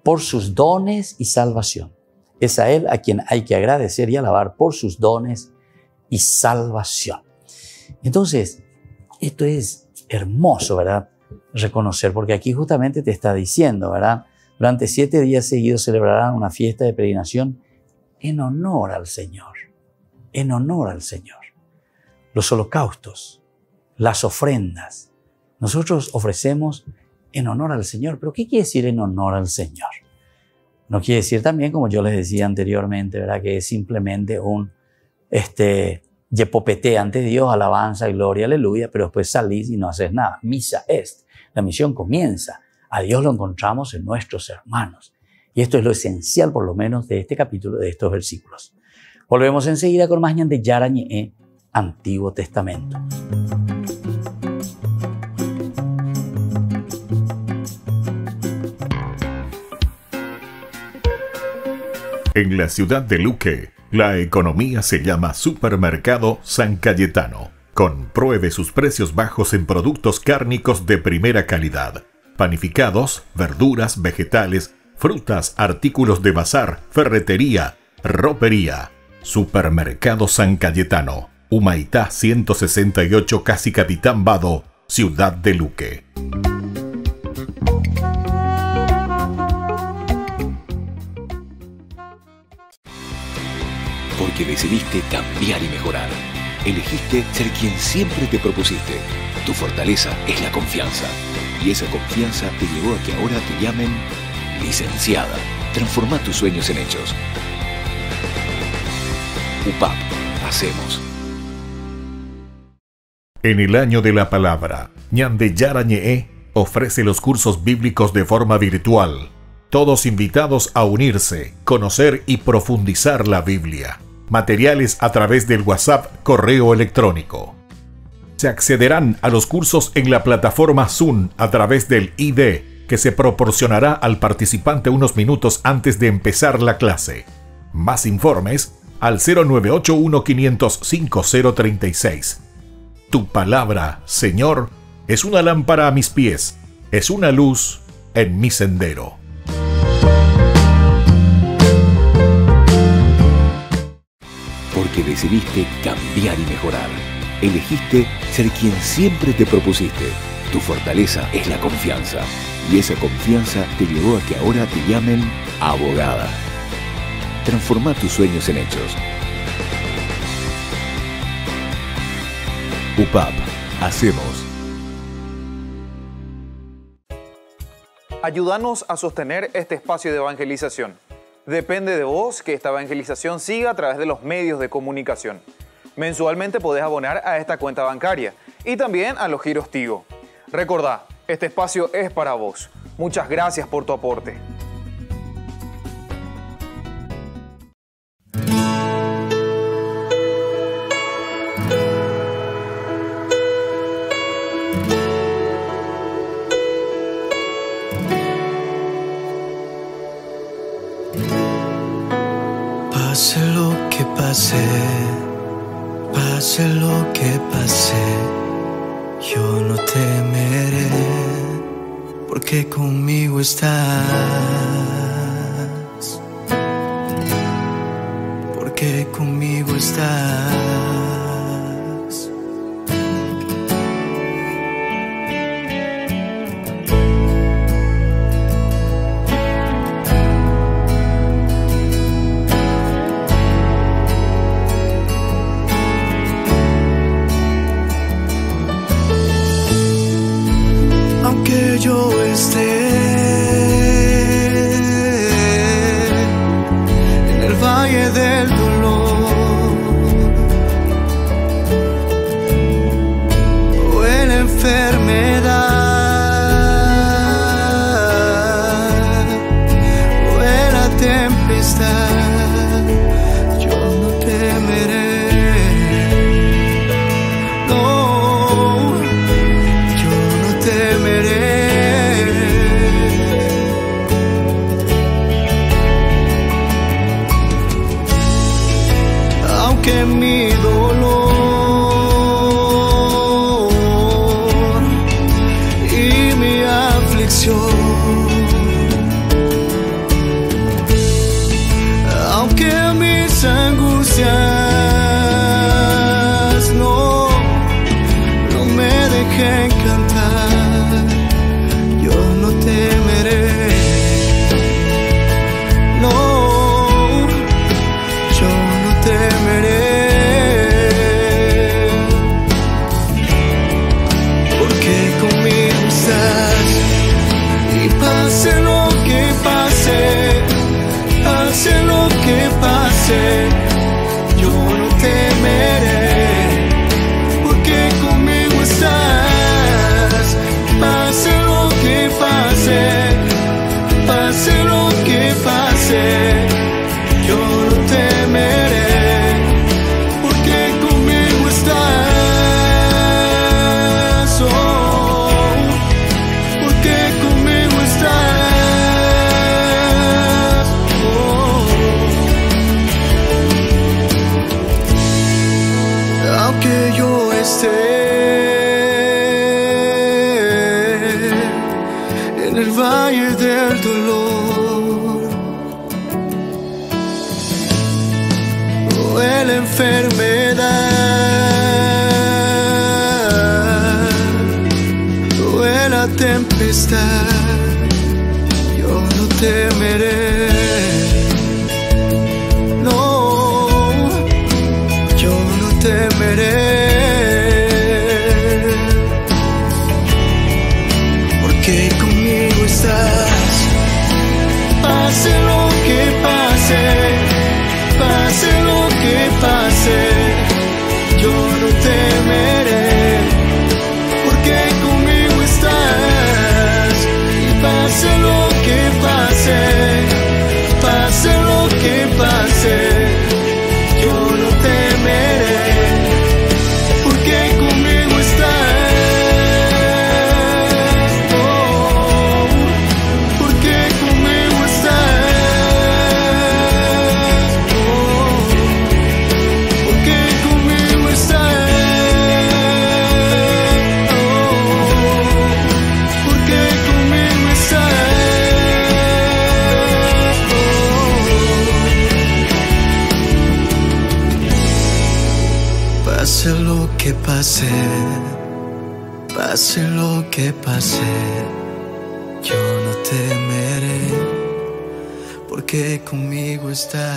por sus dones y salvación. Es a Él a quien hay que agradecer y alabar por sus dones y salvación. Entonces, esto es hermoso, ¿verdad? Reconocer, porque aquí justamente te está diciendo, ¿verdad? Durante 7 días seguidos celebrarán una fiesta de peregrinación en honor al Señor. En honor al Señor. Los holocaustos, las ofrendas, nosotros ofrecemos en honor al Señor. ¿Pero qué quiere decir en honor al Señor? No quiere decir también, como yo les decía anteriormente, ¿verdad? Que es simplemente un yepopete ante Dios, alabanza, gloria, aleluya, pero después salís y no haces nada. Misa est. La misión comienza. A Dios lo encontramos en nuestros hermanos. Y esto es lo esencial, por lo menos, de este capítulo, de estos versículos. Volvemos enseguida con más de Yarañe, Antiguo Testamento. En la ciudad de Luque, la economía se llama Supermercado San Cayetano. Compruebe sus precios bajos en productos cárnicos de primera calidad. Panificados, verduras, vegetales, frutas, artículos de bazar, ferretería, ropería. Supermercado San Cayetano. Humaitá 168, Casi Capitán Vado, ciudad de Luque. Porque decidiste cambiar y mejorar. Elegiste ser quien siempre te propusiste. Tu fortaleza es la confianza. Y esa confianza te llevó a que ahora te llamen licenciada. Transforma tus sueños en hechos. UPAP. Hacemos. En el año de la palabra, Ñande Yarañe ofrece los cursos bíblicos de forma virtual. Todos invitados a unirse, conocer y profundizar la Biblia. Materiales a través del WhatsApp, correo electrónico. Se accederán a los cursos en la plataforma Zoom a través del ID, que se proporcionará al participante unos minutos antes de empezar la clase. Más informes al 0981-500-5036. Tu palabra, Señor, es una lámpara a mis pies, es una luz en mi sendero. Porque decidiste cambiar y mejorar. Elegiste ser quien siempre te propusiste. Tu fortaleza es la confianza. Y esa confianza te llevó a que ahora te llamen abogada. Transforma tus sueños en hechos. UPAP. Hacemos. Ayúdanos a sostener este espacio de evangelización. Depende de vos que esta evangelización siga a través de los medios de comunicación. Mensualmente podés abonar a esta cuenta bancaria y también a los giros Tigo. Recordá, este espacio es para vos. Muchas gracias por tu aporte. Pase lo que pase, pase lo que pase, yo no temeré, porque conmigo estás, porque conmigo estás. Aunque yo esté en el valle del dolor o en la enfermedad o en la tempestad, yo no temeré. Que mi dolor y mi aflicción, aunque mis angustias no me dejen cantar, yo no temeré. Pase lo que pase, pase lo que pase, yo no temeré, porque conmigo estás. Pase lo que pase, pase lo que pase, yo no temeré, porque conmigo estás. Oh, porque conmigo estás. Aunque yo esté en el valle del dolor o en la enfermedad o en la tempestad, yo no temeré. Porque conmigo estás. Pase lo que pase, pase lo que pase, yo no temeré, porque conmigo estás. Y pase lo que pase, pase lo que pase, yo no temeré, porque conmigo estás. Oh, porque conmigo estás. Oh, porque conmigo estás. Oh, porque conmigo estás. Oh. Pase lo que pase, pase lo que pase, yo no temeré, porque conmigo estás.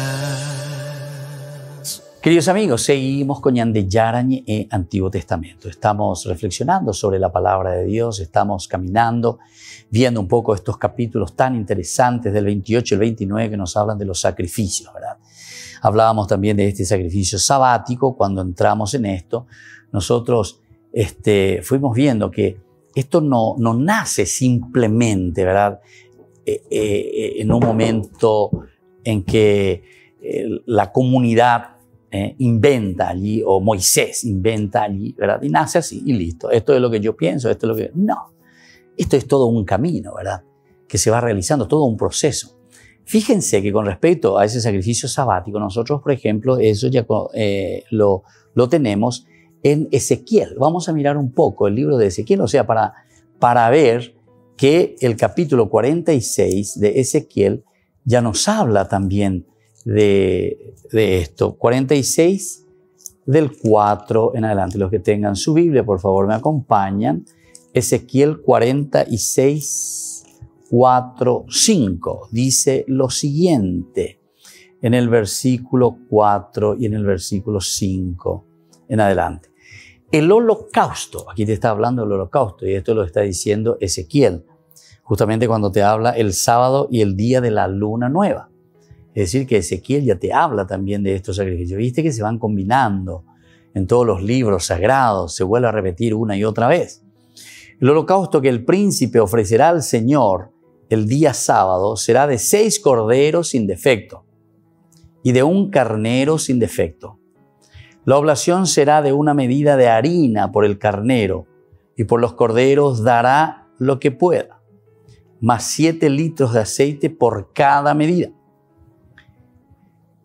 Queridos amigos, seguimos con Ñande Yarañe Antiguo Testamento. Estamos reflexionando sobre la palabra de Dios, estamos caminando, viendo un poco estos capítulos tan interesantes del 28 y el 29 que nos hablan de los sacrificios, ¿verdad? Hablábamos también de este sacrificio sabático. Cuando entramos en esto, nosotros fuimos viendo que esto no nace simplemente, ¿verdad? En un momento en que la comunidad inventa allí, o Moisés inventa allí, ¿verdad? Y nace así y listo. Esto es lo que yo pienso, esto es lo que... No, esto es todo un camino, ¿verdad? Que se va realizando, todo un proceso. Fíjense que con respecto a ese sacrificio sabático, nosotros, por ejemplo, eso ya lo tenemos en Ezequiel. Vamos a mirar un poco el libro de Ezequiel, o sea, para ver que el capítulo 46 de Ezequiel ya nos habla también de esto. 46 del 4 en adelante. Los que tengan su Biblia, por favor, me acompañan. Ezequiel 46, 4, 5. Dice lo siguiente en el versículo 4 y en el versículo 5 en adelante. El holocausto, aquí te está hablando del holocausto, y esto lo está diciendo Ezequiel, justamente cuando te habla el sábado y el día de la luna nueva. Es decir, que Ezequiel ya te habla también de estos sacrificios. Viste que se van combinando en todos los libros sagrados, se vuelve a repetir una y otra vez. El holocausto que el príncipe ofrecerá al Señor el día sábado será de 6 corderos sin defecto y de 1 carnero sin defecto. La oblación será de una medida de harina por el carnero, y por los corderos dará lo que pueda, más 7 litros de aceite por cada medida.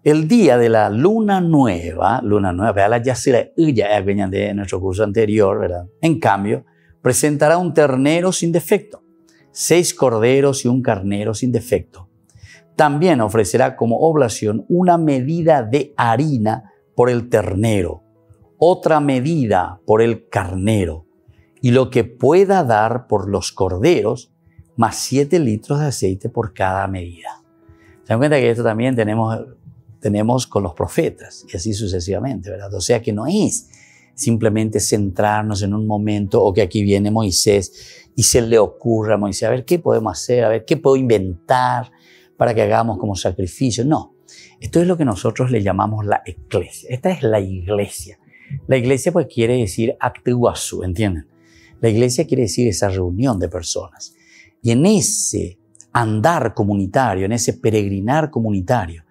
El día de la luna nueva, vea, ya será de nuestro curso anterior, ¿verdad? En cambio, presentará un ternero sin defecto, 6 corderos y 1 carnero sin defecto. También ofrecerá como oblación una medida de harina por el ternero, otra medida por el carnero, y lo que pueda dar por los corderos, más 7 litros de aceite por cada medida. Se dan cuenta que esto también tenemos con los profetas, y así sucesivamente, ¿verdad? O sea que no es simplemente centrarnos en un momento, o que aquí viene Moisés y se le ocurra a Moisés, a ver qué podemos hacer, a ver qué puedo inventar para que hagamos como sacrificio. No, esto es lo que nosotros le llamamos la iglesia. Esta es la iglesia. La iglesia pues quiere decir actuasu, ¿entienden? La iglesia quiere decir esa reunión de personas. Y en ese andar comunitario, en ese peregrinar comunitario,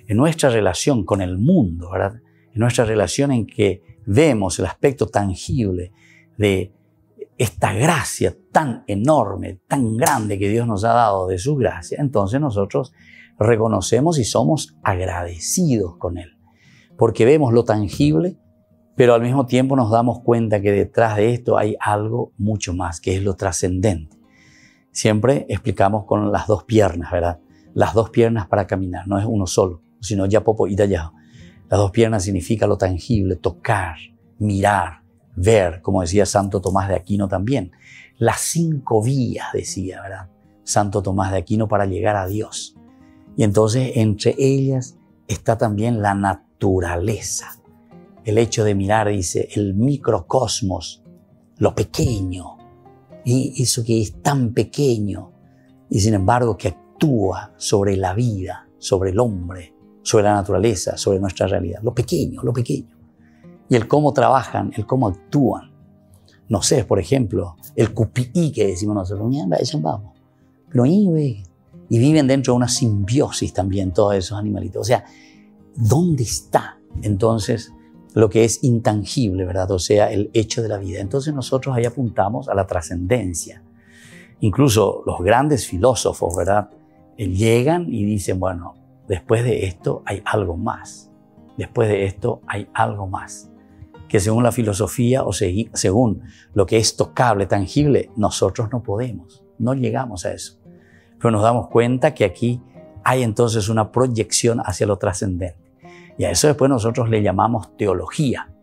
en nuestra relación con el mundo, ¿verdad? En nuestra relación en que vemos el aspecto tangible de esta gracia tan enorme, tan grande que Dios nos ha dado de su gracia, entonces nosotros reconocemos y somos agradecidos con Él, porque vemos lo tangible, pero al mismo tiempo nos damos cuenta que detrás de esto hay algo mucho más, que es lo trascendente. Siempre explicamos con las 2 piernas, ¿verdad? Las 2 piernas para caminar, no es uno solo, sino ya popo y tallado. Las 2 piernas significa lo tangible, tocar, mirar, ver, como decía Santo Tomás de Aquino también. Las 5 vías, decía, ¿verdad? Santo Tomás de Aquino, para llegar a Dios. Y entonces entre ellas está también la naturaleza. El hecho de mirar, dice, el microcosmos, lo pequeño, y eso que es tan pequeño, y sin embargo que actúa sobre la vida, sobre el hombre, sobre la naturaleza, sobre nuestra realidad. Lo pequeño, lo pequeño. Y el cómo trabajan, el cómo actúan. No sé, por ejemplo, el cupií que decimos nosotros, vamos, pero y viven dentro de una simbiosis también todos esos animalitos. O sea, ¿dónde está entonces lo que es intangible, verdad? O sea, el hecho de la vida. Entonces nosotros ahí apuntamos a la trascendencia. Incluso los grandes filósofos, ¿verdad? Llegan y dicen, bueno, después de esto hay algo más. Después de esto hay algo más. Que según la filosofía o según lo que es tocable, tangible, nosotros no podemos, no llegamos a eso. Pero nos damos cuenta que aquí hay entonces una proyección hacia lo trascendente. Y a eso después nosotros le llamamos teología.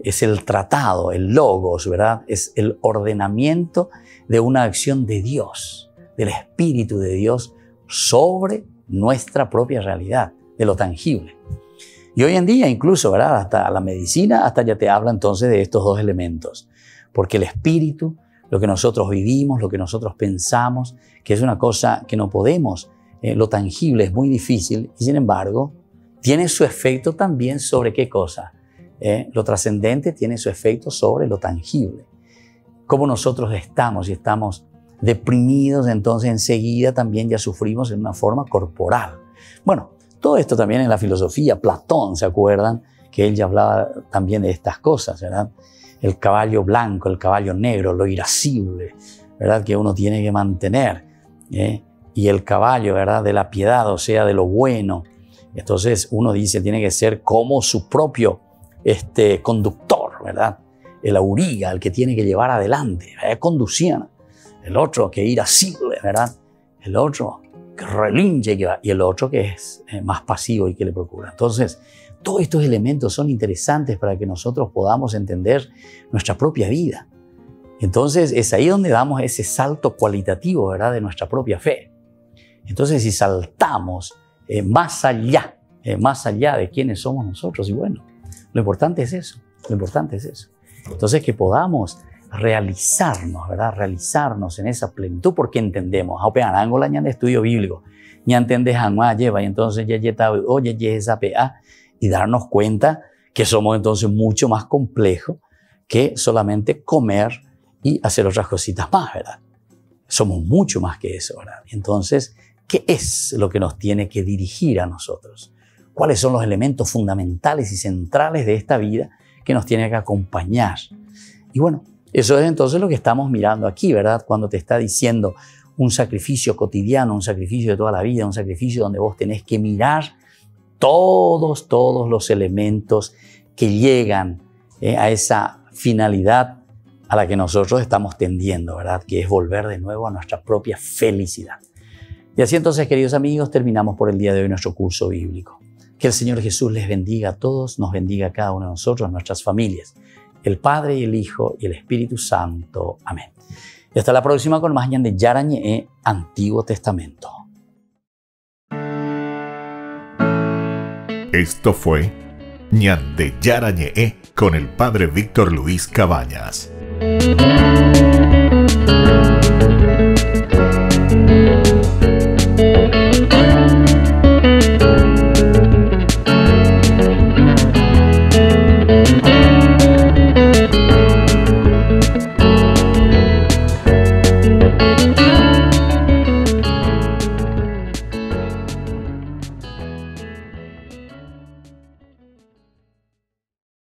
Es el tratado, el logos, ¿verdad? Es el ordenamiento de una acción de Dios, del Espíritu de Dios sobre nuestra propia realidad, de lo tangible. Y hoy en día incluso, ¿verdad? Hasta la medicina, hasta ya te habla entonces de estos dos elementos. Porque el espíritu, lo que nosotros vivimos, lo que nosotros pensamos, que es una cosa que no podemos, lo tangible es muy difícil y sin embargo tiene su efecto también sobre ¿qué cosa? Lo trascendente tiene su efecto sobre lo tangible. Como nosotros estamos y estamos deprimidos, entonces enseguida también ya sufrimos en una forma corporal. Bueno, todo esto también en la filosofía, Platón, ¿se acuerdan? Que él ya hablaba también de estas cosas, ¿verdad? El caballo blanco, el caballo negro, lo irascible, ¿verdad? Que uno tiene que mantener, y el caballo, ¿verdad? De la piedad, o sea, de lo bueno. Entonces uno dice, tiene que ser como su propio conductor, ¿verdad? El auriga, el que tiene que llevar adelante, conducían. El otro que irascible, ¿verdad? El otro que relinche, y el otro que es más pasivo y que le procura. Entonces, todos estos elementos son interesantes para que nosotros podamos entender nuestra propia vida. Entonces, es ahí donde damos ese salto cualitativo, ¿verdad? De nuestra propia fe. Entonces, si saltamos más allá de quiénes somos nosotros, y bueno, lo importante es eso, lo importante es eso. Entonces, que podamos realizarnos, ¿verdad? Realizarnos en esa plenitud porque entendemos. Apean ángola ñan de estudio bíblico. Ya entiendes hanwa lleva y entonces ya está oye esa PA y darnos cuenta que somos entonces mucho más complejos que solamente comer y hacer otras cositas más, ¿verdad? Somos mucho más que eso, ¿verdad? Entonces, ¿qué es lo que nos tiene que dirigir a nosotros? ¿Cuáles son los elementos fundamentales y centrales de esta vida que nos tiene que acompañar? Y bueno, eso es entonces lo que estamos mirando aquí, ¿verdad? Cuando te está diciendo un sacrificio cotidiano, un sacrificio de toda la vida, un sacrificio donde vos tenés que mirar todos los elementos que llegan a esa finalidad a la que nosotros estamos tendiendo, ¿verdad? Que es volver de nuevo a nuestra propia felicidad. Y así entonces, queridos amigos, terminamos por el día de hoy nuestro curso bíblico. Que el Señor Jesús les bendiga a todos, nos bendiga a cada uno de nosotros, nuestras familias, el Padre y el Hijo y el Espíritu Santo. Amén. Y hasta la próxima con más ñan de Yarañe Antiguo Testamento. Esto fue ñan de Yarañe con el Padre Víctor Luis Cabañas.